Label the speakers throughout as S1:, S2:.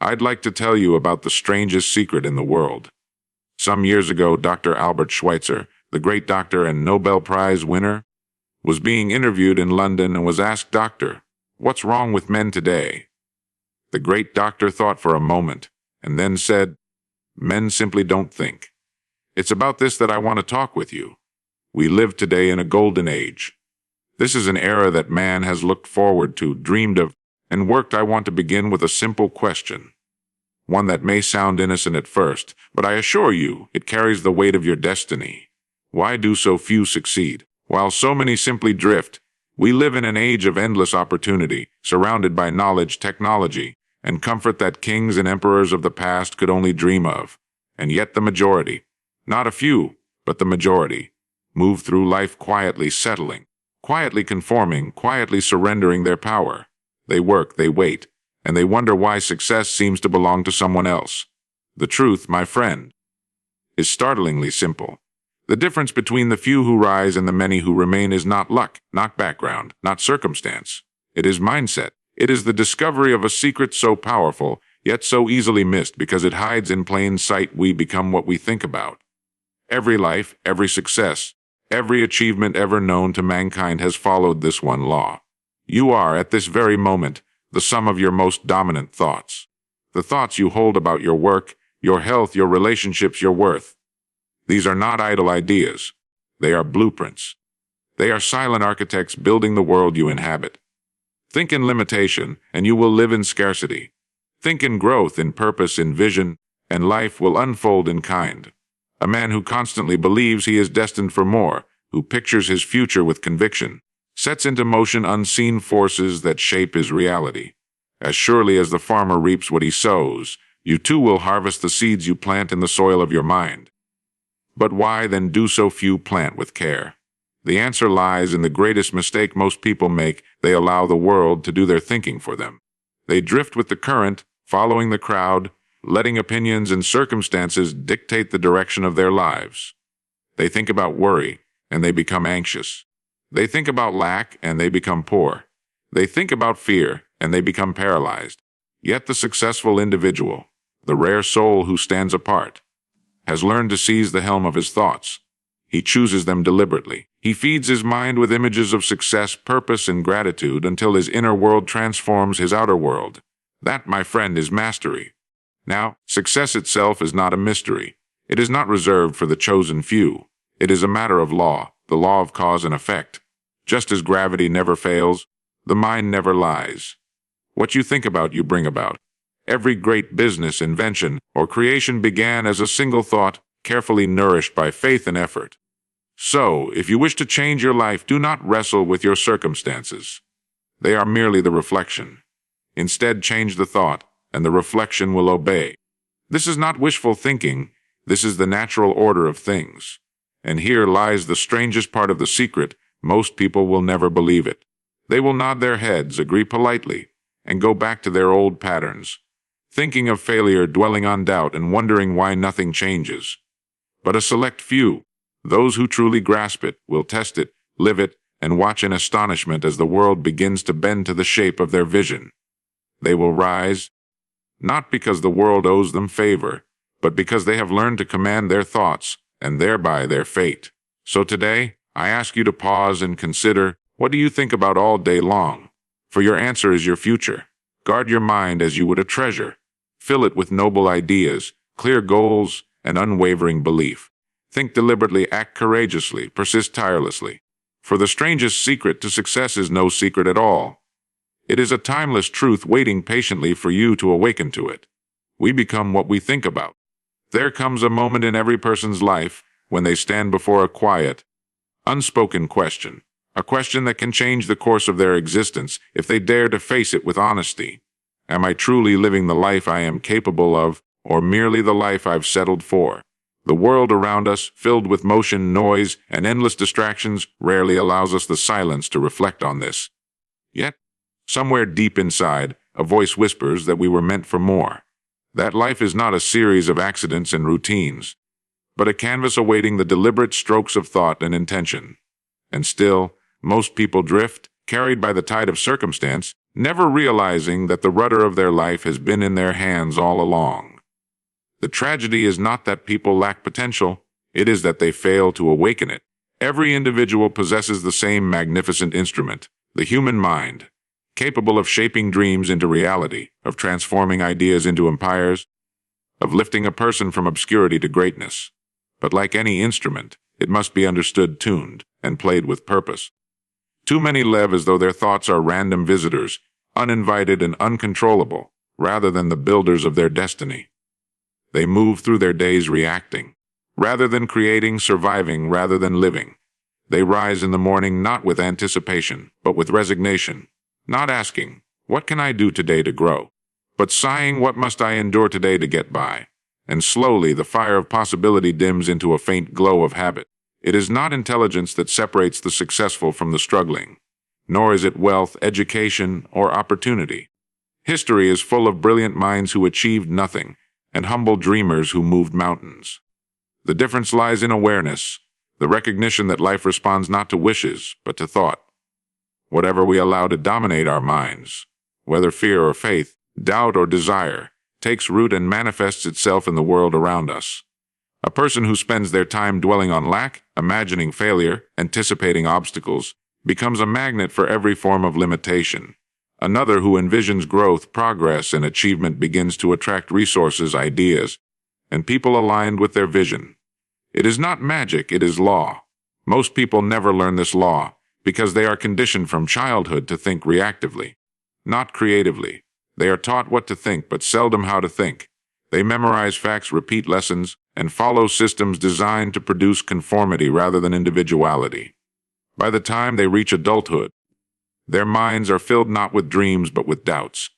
S1: I'd like to tell you about the strangest secret in the world. Some years ago, Dr. Albert Schweitzer, the great doctor and Nobel Prize winner, was being interviewed in London and was asked, "Doctor, what's wrong with men today?" The great doctor thought for a moment and then said, "Men simply don't think. It's about this that I want to talk with you. We live today in a golden age. This is an era that man has looked forward to, dreamed of, and worked. I want to begin with a simple question. One that may sound innocent at first, but I assure you it carries the weight of your destiny. Why do so few succeed, while so many simply drift? We live in an age of endless opportunity, surrounded by knowledge, technology, and comfort that kings and emperors of the past could only dream of. And yet the majority, not a few, but the majority, move through life quietly settling, quietly conforming, quietly surrendering their power. They work, they wait, and they wonder why success seems to belong to someone else. The truth, my friend, is startlingly simple. The difference between the few who rise and the many who remain is not luck, not background, not circumstance. It is mindset. It is the discovery of a secret so powerful, yet so easily missed because it hides in plain sight. We become what we think about. Every life, every success, every achievement ever known to mankind has followed this one law. You are, at this very moment, the sum of your most dominant thoughts. The thoughts you hold about your work, your health, your relationships, your worth. These are not idle ideas. They are blueprints. They are silent architects building the world you inhabit. Think in limitation, and you will live in scarcity. Think in growth, in purpose, in vision, and life will unfold in kind. A man who constantly believes he is destined for more, who pictures his future with conviction, sets into motion unseen forces that shape his reality. As surely as the farmer reaps what he sows, you too will harvest the seeds you plant in the soil of your mind. But why then do so few plant with care? The answer lies in the greatest mistake most people make. They allow the world to do their thinking for them. They drift with the current, following the crowd, letting opinions and circumstances dictate the direction of their lives. They think about worry, and they become anxious. They think about lack, and they become poor. They think about fear, and they become paralyzed. Yet the successful individual, the rare soul who stands apart, has learned to seize the helm of his thoughts. He chooses them deliberately. He feeds his mind with images of success, purpose, and gratitude until his inner world transforms his outer world. That, my friend, is mastery. Now, success itself is not a mystery. It is not reserved for the chosen few. It is a matter of law, the law of cause and effect. Just as gravity never fails, the mind never lies. What you think about, you bring about. Every great business, invention, or creation began as a single thought, carefully nourished by faith and effort. So, if you wish to change your life, do not wrestle with your circumstances. They are merely the reflection. Instead, change the thought, and the reflection will obey. This is not wishful thinking. This is the natural order of things. And here lies the strangest part of the secret. Most people will never believe it. They will nod their heads, agree politely, and go back to their old patterns, thinking of failure, dwelling on doubt, and wondering why nothing changes. But a select few, those who truly grasp it, will test it, live it, and watch in astonishment as the world begins to bend to the shape of their vision. They will rise, not because the world owes them favor, but because they have learned to command their thoughts, and thereby their fate. So today, I ask you to pause and consider, what do you think about all day long? For your answer is your future. Guard your mind as you would a treasure. Fill it with noble ideas, clear goals, and unwavering belief. Think deliberately, act courageously, persist tirelessly. For the strangest secret to success is no secret at all. It is a timeless truth waiting patiently for you to awaken to it. We become what we think about. There comes a moment in every person's life when they stand before a quiet, unspoken question, a question that can change the course of their existence if they dare to face it with honesty. Am I truly living the life I am capable of, or merely the life I've settled for? The world around us, filled with motion, noise, and endless distractions, rarely allows us the silence to reflect on this. Yet, somewhere deep inside, a voice whispers that we were meant for more. That life is not a series of accidents and routines, but a canvas awaiting the deliberate strokes of thought and intention. And still, most people drift, carried by the tide of circumstance, never realizing that the rudder of their life has been in their hands all along. The tragedy is not that people lack potential, it is that they fail to awaken it. Every individual possesses the same magnificent instrument, the human mind, capable of shaping dreams into reality, of transforming ideas into empires, of lifting a person from obscurity to greatness. But like any instrument, it must be understood, tuned, and played with purpose. Too many live as though their thoughts are random visitors, uninvited and uncontrollable, rather than the builders of their destiny. They move through their days reacting, rather than creating, surviving rather than living. They rise in the morning not with anticipation, but with resignation, not asking, "What can I do today to grow?" but sighing, "What must I endure today to get by?" And slowly the fire of possibility dims into a faint glow of habit. It is not intelligence that separates the successful from the struggling, nor is it wealth, education, or opportunity. History is full of brilliant minds who achieved nothing, and humble dreamers who moved mountains. The difference lies in awareness, the recognition that life responds not to wishes, but to thought. Whatever we allow to dominate our minds, whether fear or faith, doubt or desire, takes root and manifests itself in the world around us. A person who spends their time dwelling on lack, imagining failure, anticipating obstacles, becomes a magnet for every form of limitation. Another who envisions growth, progress, and achievement begins to attract resources, ideas, and people aligned with their vision. It is not magic, it is law. Most people never learn this law because they are conditioned from childhood to think reactively, not creatively. They are taught what to think, but seldom how to think. They memorize facts, repeat lessons, and follow systems designed to produce conformity rather than individuality. By the time they reach adulthood, their minds are filled not with dreams but with doubts,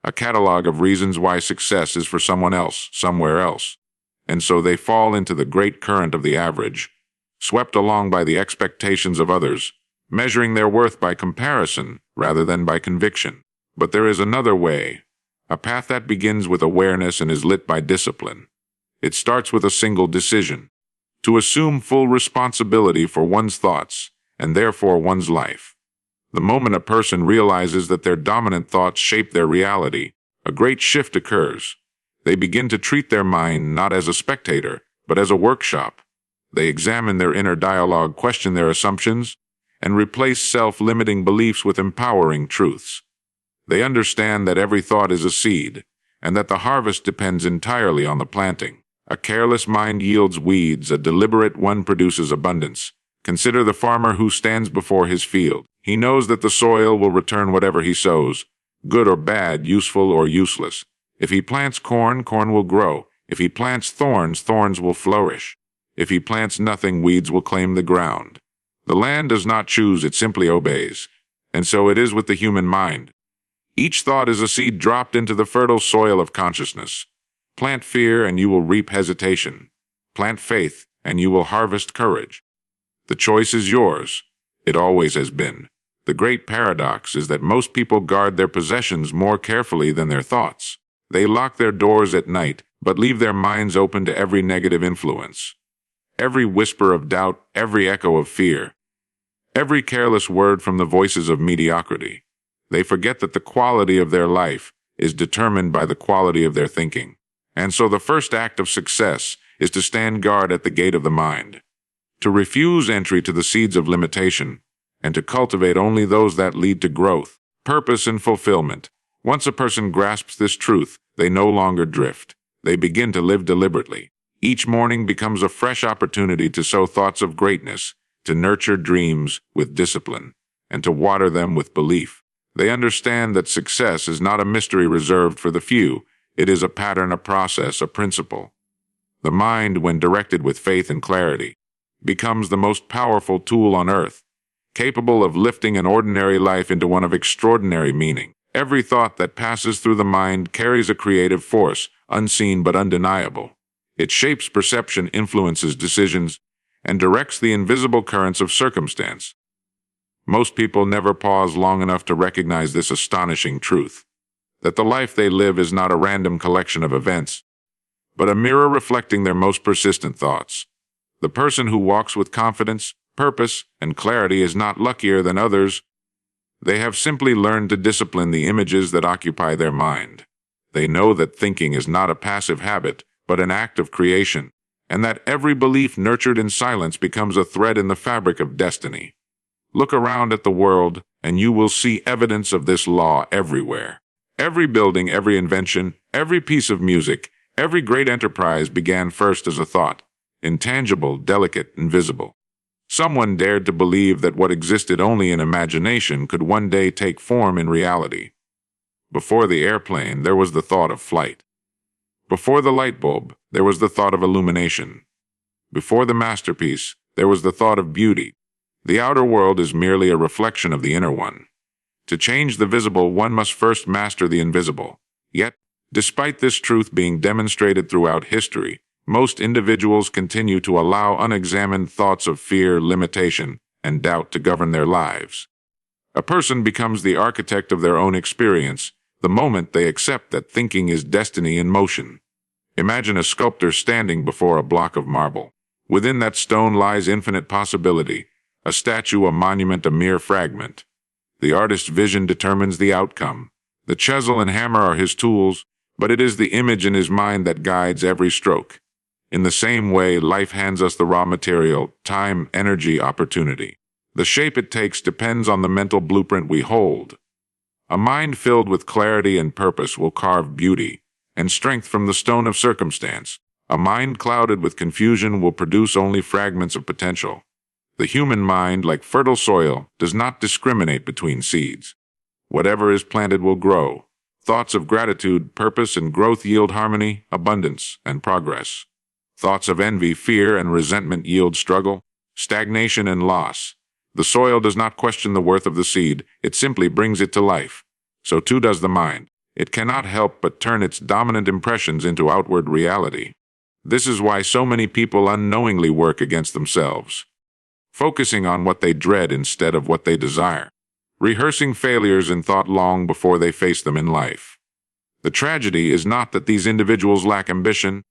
S1: a catalog of reasons why success is for someone else, somewhere else. And so they fall into the great current of the average, swept along by the expectations of others, measuring their worth by comparison rather than by conviction. But there is another way, a path that begins with awareness and is lit by discipline. It starts with a single decision, to assume full responsibility for one's thoughts and therefore one's life. The moment a person realizes that their dominant thoughts shape their reality, a great shift occurs. They begin to treat their mind not as a spectator, but as a workshop. They examine their inner dialogue, question their assumptions, and replace self-limiting beliefs with empowering truths. They understand that every thought is a seed, and that the harvest depends entirely on the planting. A careless mind yields weeds, a deliberate one produces abundance. Consider the farmer who stands before his field. He knows that the soil will return whatever he sows, good or bad, useful or useless. If he plants corn, corn will grow. If he plants thorns, thorns will flourish. If he plants nothing, weeds will claim the ground. The land does not choose, it simply obeys. And so it is with the human mind. Each thought is a seed dropped into the fertile soil of consciousness. Plant fear and you will reap hesitation. Plant faith and you will harvest courage. The choice is yours. It always has been. The great paradox is that most people guard their possessions more carefully than their thoughts. They lock their doors at night, but leave their minds open to every negative influence. Every whisper of doubt, every echo of fear, every careless word from the voices of mediocrity. They forget that the quality of their life is determined by the quality of their thinking. And so the first act of success is to stand guard at the gate of the mind, to refuse entry to the seeds of limitation, and to cultivate only those that lead to growth, purpose, and fulfillment. Once a person grasps this truth, they no longer drift. They begin to live deliberately. Each morning becomes a fresh opportunity to sow thoughts of greatness, to nurture dreams with discipline, and to water them with belief. They understand that success is not a mystery reserved for the few. It is a pattern, a process, a principle. The mind, when directed with faith and clarity, becomes the most powerful tool on earth, capable of lifting an ordinary life into one of extraordinary meaning. Every thought that passes through the mind carries a creative force, unseen but undeniable. It shapes perception, influences decisions, and directs the invisible currents of circumstance. Most people never pause long enough to recognize this astonishing truth, that the life they live is not a random collection of events, but a mirror reflecting their most persistent thoughts. The person who walks with confidence, purpose, and clarity is not luckier than others. They have simply learned to discipline the images that occupy their mind. They know that thinking is not a passive habit, but an act of creation, and that every belief nurtured in silence becomes a thread in the fabric of destiny. Look around at the world, and you will see evidence of this law everywhere. Every building, every invention, every piece of music, every great enterprise began first as a thought, intangible, delicate, invisible. Someone dared to believe that what existed only in imagination could one day take form in reality. Before the airplane, there was the thought of flight. Before the light bulb, there was the thought of illumination. Before the masterpiece, there was the thought of beauty. The outer world is merely a reflection of the inner one. To change the visible, one must first master the invisible. Yet, despite this truth being demonstrated throughout history, most individuals continue to allow unexamined thoughts of fear, limitation, and doubt to govern their lives. A person becomes the architect of their own experience the moment they accept that thinking is destiny in motion. Imagine a sculptor standing before a block of marble. Within that stone lies infinite possibility, a statue, a monument, a mere fragment. The artist's vision determines the outcome. The chisel and hammer are his tools, but it is the image in his mind that guides every stroke. In the same way, life hands us the raw material, time, energy, opportunity. The shape it takes depends on the mental blueprint we hold. A mind filled with clarity and purpose will carve beauty and strength from the stone of circumstance. A mind clouded with confusion will produce only fragments of potential. The human mind, like fertile soil, does not discriminate between seeds. Whatever is planted will grow. Thoughts of gratitude, purpose, and growth yield harmony, abundance, and progress. Thoughts of envy, fear, and resentment yield struggle, stagnation, and loss. The soil does not question the worth of the seed, it simply brings it to life. So too does the mind. It cannot help but turn its dominant impressions into outward reality. This is why so many people unknowingly work against themselves, focusing on what they dread instead of what they desire, rehearsing failures in thought long before they face them in life. The tragedy is not that these individuals lack ambition,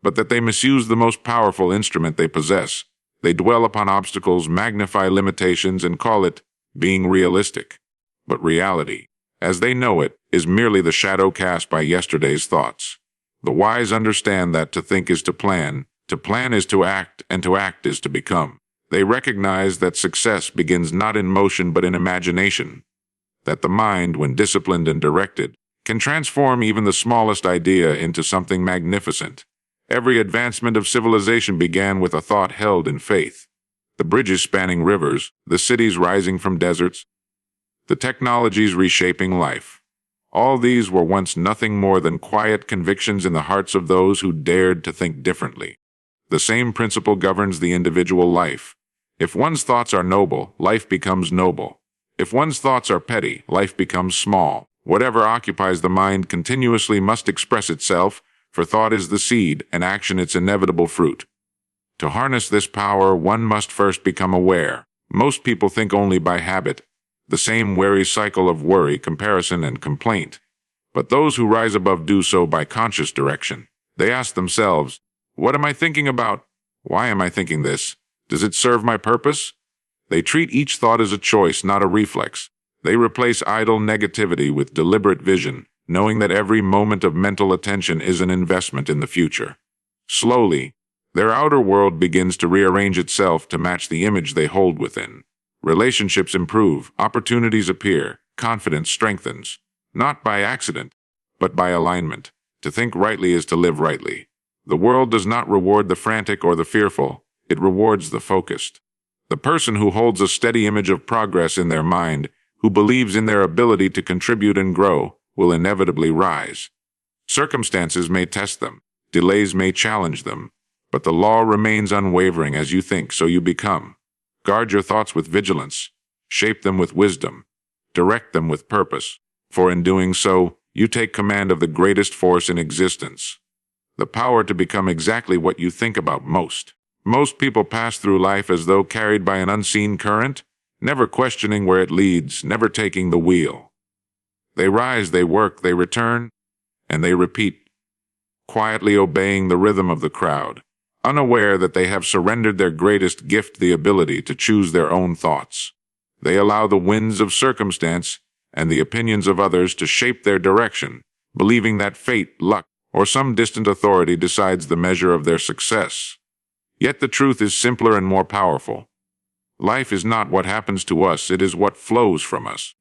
S1: but that they misuse the most powerful instrument they possess. They dwell upon obstacles, magnify limitations, and call it being realistic. But reality, as they know it, is merely the shadow cast by yesterday's thoughts. The wise understand that to think is to plan is to act, and to act is to become. They recognize that success begins not in motion but in imagination, that the mind, when disciplined and directed, can transform even the smallest idea into something magnificent. Every advancement of civilization began with a thought held in faith. The bridges spanning rivers, the cities rising from deserts, the technologies reshaping life. All these were once nothing more than quiet convictions in the hearts of those who dared to think differently. The same principle governs the individual life. If one's thoughts are noble, life becomes noble. If one's thoughts are petty, life becomes small. Whatever occupies the mind continuously must express itself, for thought is the seed, and action its inevitable fruit. To harness this power, one must first become aware. Most people think only by habit, the same wary cycle of worry, comparison, and complaint. But those who rise above do so by conscious direction. They ask themselves, what am I thinking about? Why am I thinking this? Does it serve my purpose? They treat each thought as a choice, not a reflex. They replace idle negativity with deliberate vision, knowing that every moment of mental attention is an investment in the future. Slowly, their outer world begins to rearrange itself to match the image they hold within. Relationships improve, opportunities appear, confidence strengthens, not by accident, but by alignment. To think rightly is to live rightly. The world does not reward the frantic or the fearful, it rewards the focused. The person who holds a steady image of progress in their mind, who believes in their ability to contribute and grow, will inevitably rise. Circumstances may test them, delays may challenge them, but the law remains unwavering. As you think, so you become. Guard your thoughts with vigilance, shape them with wisdom, direct them with purpose, for in doing so, you take command of the greatest force in existence. The power to become exactly what you think about most. Most people pass through life as though carried by an unseen current, never questioning where it leads, never taking the wheel. They rise, they work, they return, and they repeat, quietly obeying the rhythm of the crowd, unaware that they have surrendered their greatest gift, the ability to choose their own thoughts. They allow the winds of circumstance and the opinions of others to shape their direction, believing that fate, luck, or some distant authority decides the measure of their success. Yet the truth is simpler and more powerful. Life is not what happens to us, it is what flows from us.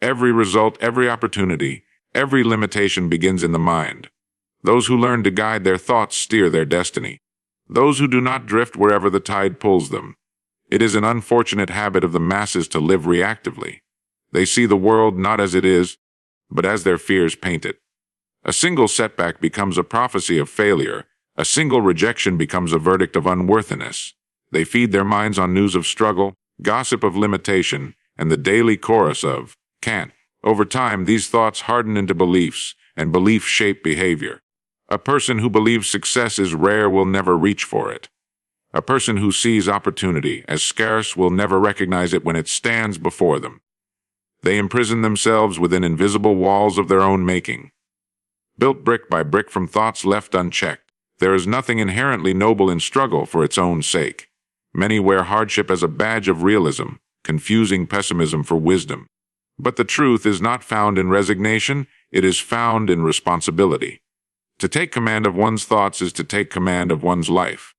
S1: Every result, every opportunity, every limitation begins in the mind. Those who learn to guide their thoughts steer their destiny. Those who do not drift wherever the tide pulls them. It is an unfortunate habit of the masses to live reactively. They see the world not as it is, but as their fears paint it. A single setback becomes a prophecy of failure. A single rejection becomes a verdict of unworthiness. They feed their minds on news of struggle, gossip of limitation, and the daily chorus of can't. Over time, these thoughts harden into beliefs, and beliefs shape behavior. A person who believes success is rare will never reach for it. A person who sees opportunity as scarce will never recognize it when it stands before them. They imprison themselves within invisible walls of their own making. Built brick by brick from thoughts left unchecked, there is nothing inherently noble in struggle for its own sake. Many wear hardship as a badge of realism, confusing pessimism for wisdom. But the truth is not found in resignation, it is found in responsibility. To take command of one's thoughts is to take command of one's life.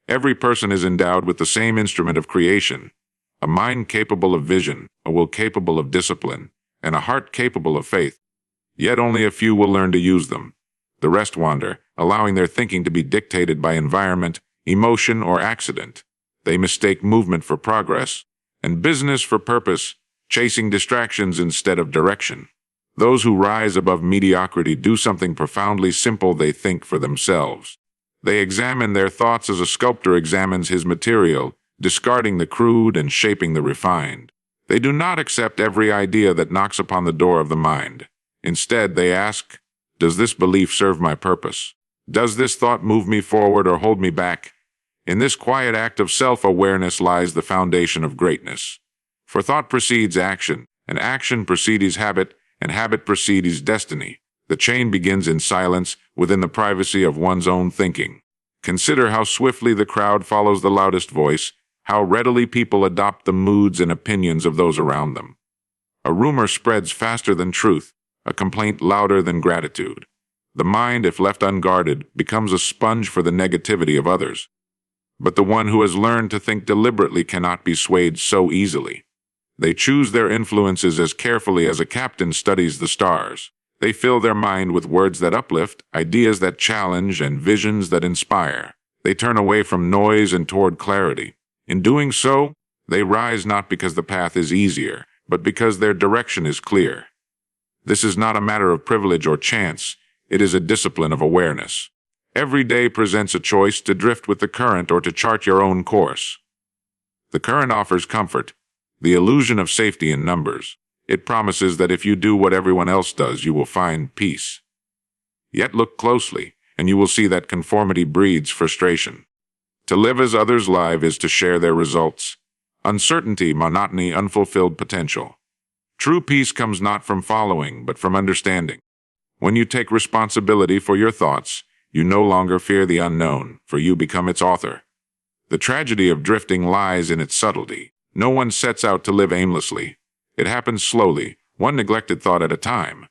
S1: Every person is endowed with the same instrument of creation, a mind capable of vision, a will capable of discipline, and a heart capable of faith. Yet only a few will learn to use them. The rest wander, allowing their thinking to be dictated by environment, emotion, or accident. They mistake movement for progress, and business for purpose, chasing distractions instead of direction. Those who rise above mediocrity do something profoundly simple. They think for themselves. They examine their thoughts as a sculptor examines his material, discarding the crude and shaping the refined. They do not accept every idea that knocks upon the door of the mind. Instead, they ask, does this belief serve my purpose? Does this thought move me forward or hold me back? In this quiet act of self-awareness lies the foundation of greatness. For thought precedes action, and action precedes habit, and habit precedes destiny. The chain begins in silence, within the privacy of one's own thinking. Consider how swiftly the crowd follows the loudest voice, how readily people adopt the moods and opinions of those around them. A rumor spreads faster than truth, a complaint louder than gratitude. The mind, if left unguarded, becomes a sponge for the negativity of others. But the one who has learned to think deliberately cannot be swayed so easily. They choose their influences as carefully as a captain studies the stars. They fill their mind with words that uplift, ideas that challenge, and visions that inspire. They turn away from noise and toward clarity. In doing so, they rise not because the path is easier, but because their direction is clear. This is not a matter of privilege or chance, it is a discipline of awareness. Every day presents a choice to drift with the current or to chart your own course. The current offers comfort, the illusion of safety in numbers. It promises that if you do what everyone else does, you will find peace. Yet look closely, and you will see that conformity breeds frustration. To live as others live is to share their results. Uncertainty, monotony, unfulfilled potential. True peace comes not from following, but from understanding. When you take responsibility for your thoughts, you no longer fear the unknown, for you become its author. The tragedy of drifting lies in its subtlety. No one sets out to live aimlessly. It happens slowly, one neglected thought at a time.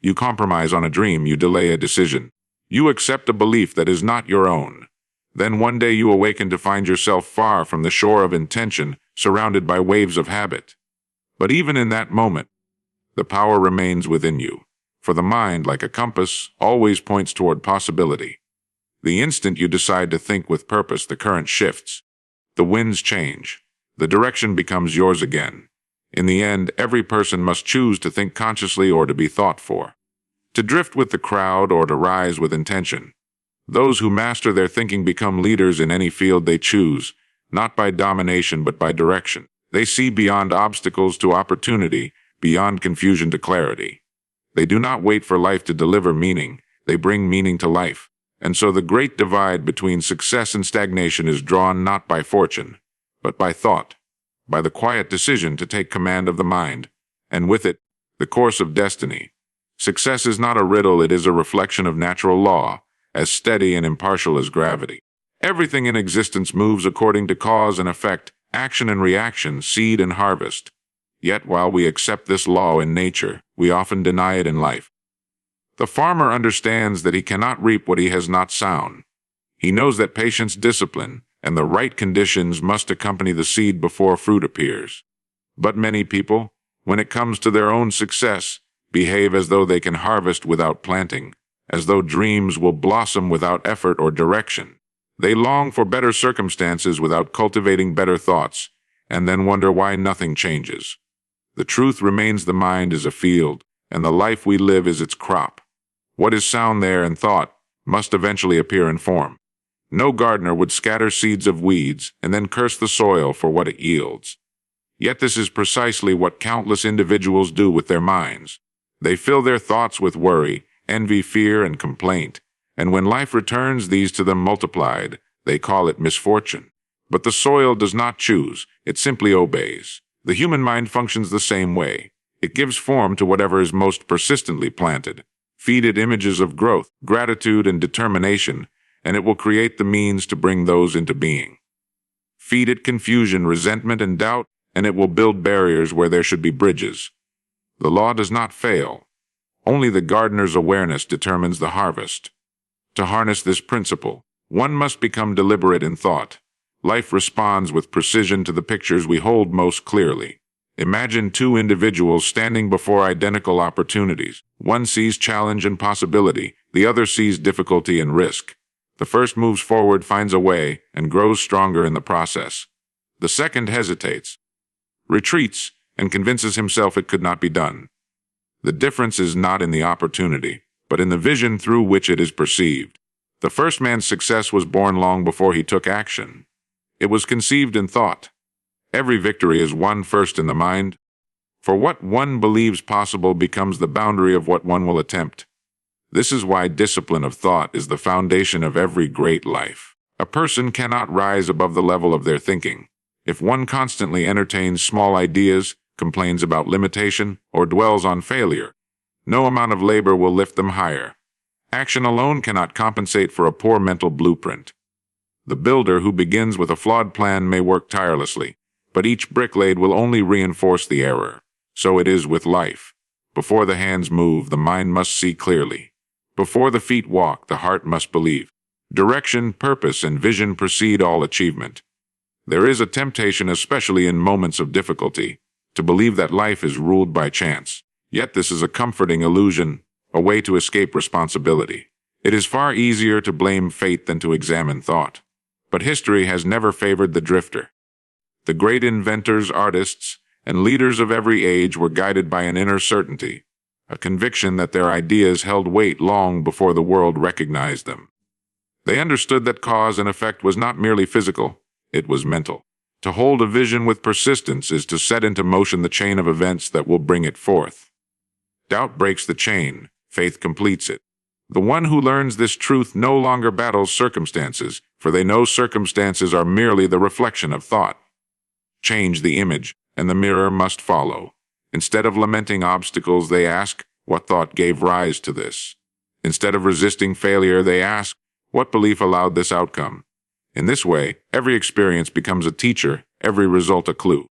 S1: You compromise on a dream, you delay a decision. You accept a belief that is not your own. Then one day you awaken to find yourself far from the shore of intention, surrounded by waves of habit. But even in that moment, the power remains within you. For the mind, like a compass, always points toward possibility. The instant you decide to think with purpose, the current shifts. The winds change. The direction becomes yours again. In the end, every person must choose to think consciously or to be thought for. To drift with the crowd or to rise with intention. Those who master their thinking become leaders in any field they choose, not by domination but by direction. They see beyond obstacles to opportunity, beyond confusion to clarity. They do not wait for life to deliver meaning, they bring meaning to life. And so the great divide between success and stagnation is drawn not by fortune, but by thought, by the quiet decision to take command of the mind, and with it, the course of destiny. Success is not a riddle, it is a reflection of natural law, as steady and impartial as gravity. Everything in existence moves according to cause and effect, action and reaction, seed and harvest. Yet while we accept this law in nature, we often deny it in life. The farmer understands that he cannot reap what he has not sown. He knows that patience, discipline, and the right conditions must accompany the seed before fruit appears. But many people, when it comes to their own success, behave as though they can harvest without planting, as though dreams will blossom without effort or direction. They long for better circumstances without cultivating better thoughts, and then wonder why nothing changes. The truth remains: the mind is a field, and the life we live is its crop. What is sown there in thought must eventually appear in form. No gardener would scatter seeds of weeds and then curse the soil for what it yields. Yet this is precisely what countless individuals do with their minds. They fill their thoughts with worry, envy, fear, and complaint, and when life returns these to them multiplied, they call it misfortune. But the soil does not choose, it simply obeys. The human mind functions the same way. It gives form to whatever is most persistently planted. Feed it images of growth, gratitude, and determination, and it will create the means to bring those into being. Feed it confusion, resentment, and doubt, and it will build barriers where there should be bridges. The law does not fail. Only the gardener's awareness determines the harvest. To harness this principle, one must become deliberate in thought. Life responds with precision to the pictures we hold most clearly. Imagine two individuals standing before identical opportunities. One sees challenge and possibility, the other sees difficulty and risk. The first moves forward, finds a way, and grows stronger in the process. The second hesitates, retreats, and convinces himself it could not be done. The difference is not in the opportunity, but in the vision through which it is perceived. The first man's success was born long before he took action. It was conceived in thought. Every victory is won first in the mind, for what one believes possible becomes the boundary of what one will attempt. This is why discipline of thought is the foundation of every great life. A person cannot rise above the level of their thinking. If one constantly entertains small ideas, complains about limitation, or dwells on failure, no amount of labor will lift them higher. Action alone cannot compensate for a poor mental blueprint. The builder who begins with a flawed plan may work tirelessly, but each brick laid will only reinforce the error. So it is with life. Before the hands move, the mind must see clearly. Before the feet walk, the heart must believe. Direction, purpose, and vision precede all achievement. There is a temptation, especially in moments of difficulty, to believe that life is ruled by chance. Yet this is a comforting illusion, a way to escape responsibility. It is far easier to blame fate than to examine thought. But history has never favored the drifter. The great inventors, artists, and leaders of every age were guided by an inner certainty, a conviction that their ideas held weight long before the world recognized them. They understood that cause and effect was not merely physical, it was mental. To hold a vision with persistence is to set into motion the chain of events that will bring it forth. Doubt breaks the chain, faith completes it. The one who learns this truth no longer battles circumstances, for they know circumstances are merely the reflection of thought. Change the image, and the mirror must follow. Instead of lamenting obstacles, they ask, what thought gave rise to this? Instead of resisting failure, they ask, what belief allowed this outcome? In this way, every experience becomes a teacher, every result a clue.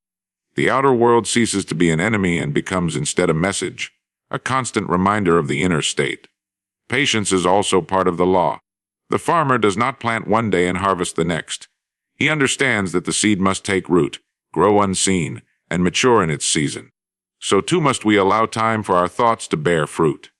S1: The outer world ceases to be an enemy and becomes instead a message, a constant reminder of the inner state. Patience is also part of the law. The farmer does not plant one day and harvest the next. He understands that the seed must take root, grow unseen, and mature in its season. So too must we allow time for our thoughts to bear fruit.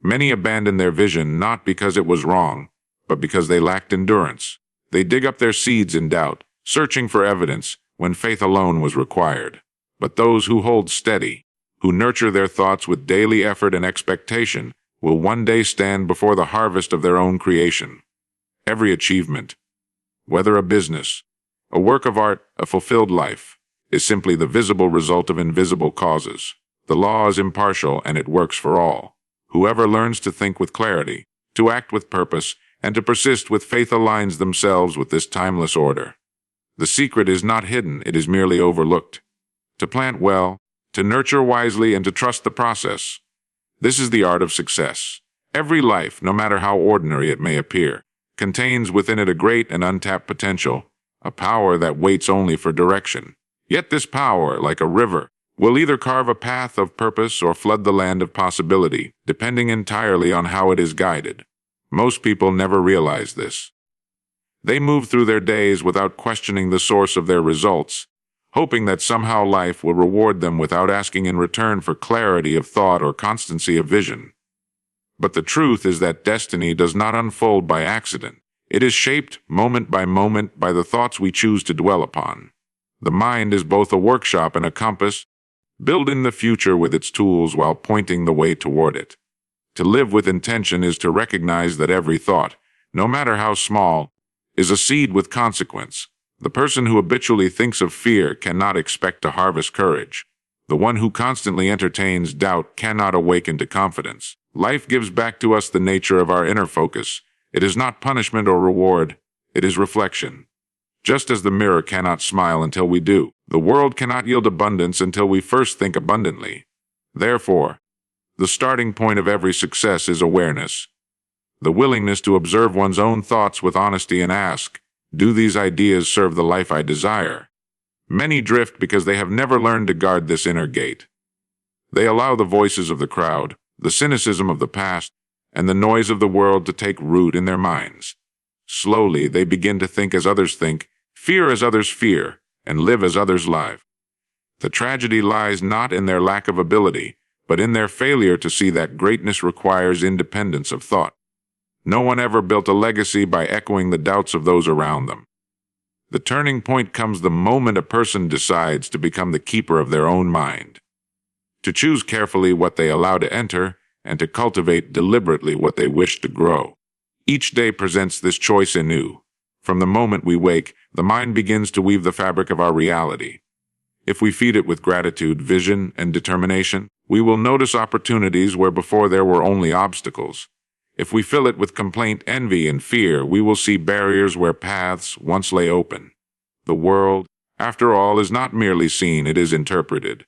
S1: Many abandon their vision not because it was wrong, but because they lacked endurance. They dig up their seeds in doubt, searching for evidence when faith alone was required. But those who hold steady, who nurture their thoughts with daily effort and expectation, will one day stand before the harvest of their own creation. Every achievement, whether a business, a work of art, a fulfilled life, is simply the visible result of invisible causes. The law is impartial and it works for all. Whoever learns to think with clarity, to act with purpose, and to persist with faith aligns themselves with this timeless order. The secret is not hidden, it is merely overlooked. To plant well, to nurture wisely, and to trust the process. This is the art of success. Every life, no matter how ordinary it may appear, contains within it a great and untapped potential, a power that waits only for direction. Yet this power, like a river, will either carve a path of purpose or flood the land of possibility, depending entirely on how it is guided. Most people never realize this. They move through their days without questioning the source of their results, hoping that somehow life will reward them without asking in return for clarity of thought or constancy of vision. But the truth is that destiny does not unfold by accident. It is shaped moment by the thoughts we choose to dwell upon. The mind is both a workshop and a compass, building the future with its tools while pointing the way toward it. To live with intention is to recognize that every thought, no matter how small, is a seed with consequence. The person who habitually thinks of fear cannot expect to harvest courage. The one who constantly entertains doubt cannot awaken to confidence. Life gives back to us the nature of our inner focus. It is not punishment or reward, it is reflection. Just as the mirror cannot smile until we do, the world cannot yield abundance until we first think abundantly. Therefore, the starting point of every success is awareness. The willingness to observe one's own thoughts with honesty and ask, do these ideas serve the life I desire? Many drift because they have never learned to guard this inner gate. They allow the voices of the crowd, the cynicism of the past, and the noise of the world to take root in their minds. Slowly, they begin to think as others think, fear as others fear, and live as others live. The tragedy lies not in their lack of ability, but in their failure to see that greatness requires independence of thought. No one ever built a legacy by echoing the doubts of those around them. The turning point comes the moment a person decides to become the keeper of their own mind, to choose carefully what they allow to enter, and to cultivate deliberately what they wish to grow. Each day presents this choice anew. From the moment we wake, the mind begins to weave the fabric of our reality. If we feed it with gratitude, vision, and determination, we will notice opportunities where before there were only obstacles. If we fill it with complaint, envy, and fear, we will see barriers where paths once lay open. The world, after all, is not merely seen, it is interpreted.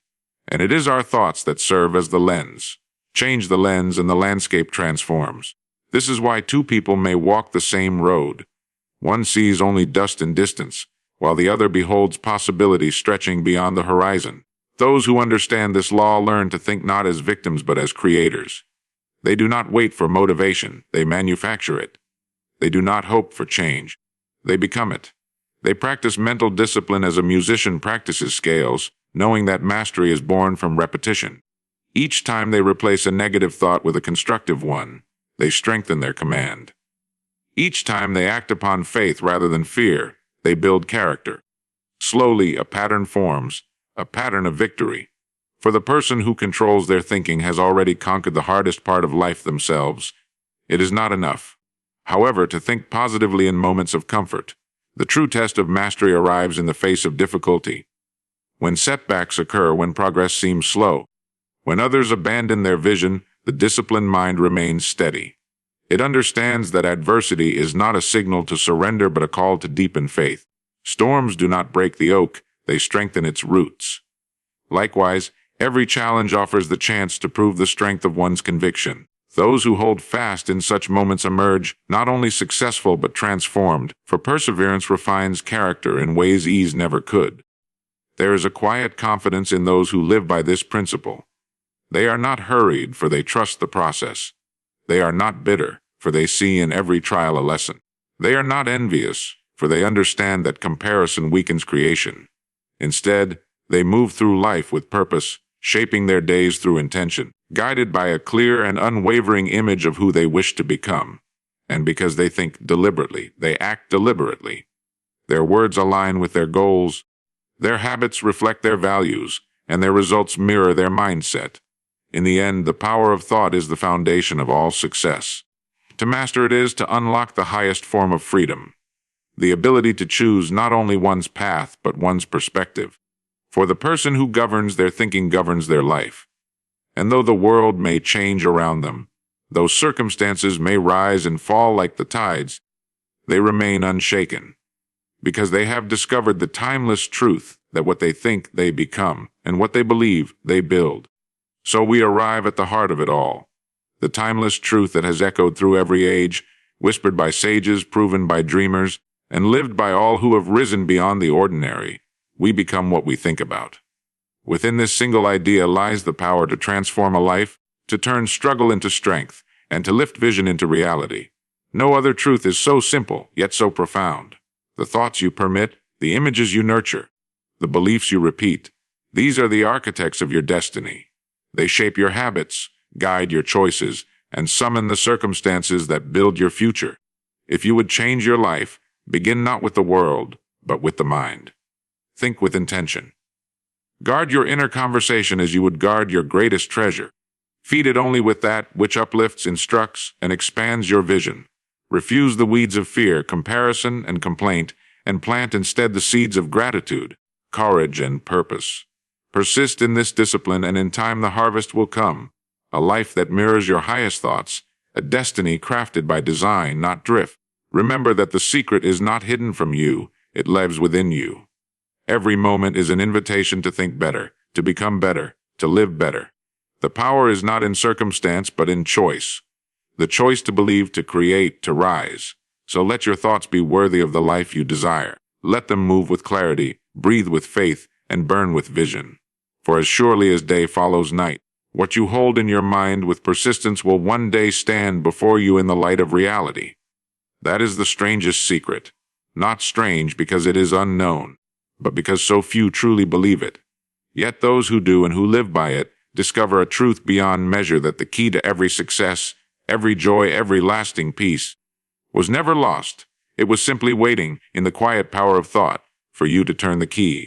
S1: And it is our thoughts that serve as the lens. Change the lens and the landscape transforms. This is why two people may walk the same road. One sees only dust and distance, while the other beholds possibility stretching beyond the horizon. Those who understand this law learn to think not as victims but as creators. They do not wait for motivation, they manufacture it. They do not hope for change, they become it. They practice mental discipline as a musician practices scales, knowing that mastery is born from repetition. Each time they replace a negative thought with a constructive one, they strengthen their command. Each time they act upon faith rather than fear, they build character. Slowly, a pattern forms, a pattern of victory. For the person who controls their thinking has already conquered the hardest part of life themselves. It is not enough, however, to think positively in moments of comfort. The true test of mastery arrives in the face of difficulty. When setbacks occur, when progress seems slow, when others abandon their vision, the disciplined mind remains steady. It understands that adversity is not a signal to surrender but a call to deepen faith. Storms do not break the oak, they strengthen its roots. Likewise, every challenge offers the chance to prove the strength of one's conviction. Those who hold fast in such moments emerge not only successful but transformed, for perseverance refines character in ways ease never could. There is a quiet confidence in those who live by this principle. They are not hurried, for they trust the process. They are not bitter, for they see in every trial a lesson. They are not envious, for they understand that comparison weakens creation. Instead, they move through life with purpose, shaping their days through intention, guided by a clear and unwavering image of who they wish to become. And because they think deliberately, they act deliberately. Their words align with their goals, their habits reflect their values, and their results mirror their mindset. In the end, the power of thought is the foundation of all success. To master it is to unlock the highest form of freedom, the ability to choose not only one's path but one's perspective. For the person who governs their thinking governs their life. And though the world may change around them, though circumstances may rise and fall like the tides, they remain unshaken, because they have discovered the timeless truth that what they think they become, and what they believe they build. So we arrive at the heart of it all, the timeless truth that has echoed through every age, whispered by sages, proven by dreamers, and lived by all who have risen beyond the ordinary. We become what we think about. Within this single idea lies the power to transform a life, to turn struggle into strength, and to lift vision into reality. No other truth is so simple, yet so profound. The thoughts you permit, the images you nurture, the beliefs you repeat, these are the architects of your destiny. They shape your habits, guide your choices, and summon the circumstances that build your future. If you would change your life, begin not with the world, but with the mind. Think with intention. Guard your inner conversation as you would guard your greatest treasure. Feed it only with that which uplifts, instructs, and expands your vision. Refuse the weeds of fear, comparison, and complaint, and plant instead the seeds of gratitude, courage, and purpose. Persist in this discipline, and in time the harvest will come. A life that mirrors your highest thoughts, a destiny crafted by design, not drift. Remember that the secret is not hidden from you, it lives within you. Every moment is an invitation to think better, to become better, to live better. The power is not in circumstance, but in choice. The choice to believe, to create, to rise. So let your thoughts be worthy of the life you desire. Let them move with clarity, breathe with faith, and burn with vision. For as surely as day follows night, what you hold in your mind with persistence will one day stand before you in the light of reality. That is the strangest secret. Not strange because it is unknown, but because so few truly believe it. Yet those who do and who live by it discover a truth beyond measure, that the key to every success, every joy, every lasting peace was never lost. It was simply waiting, in the quiet power of thought, for you to turn the key.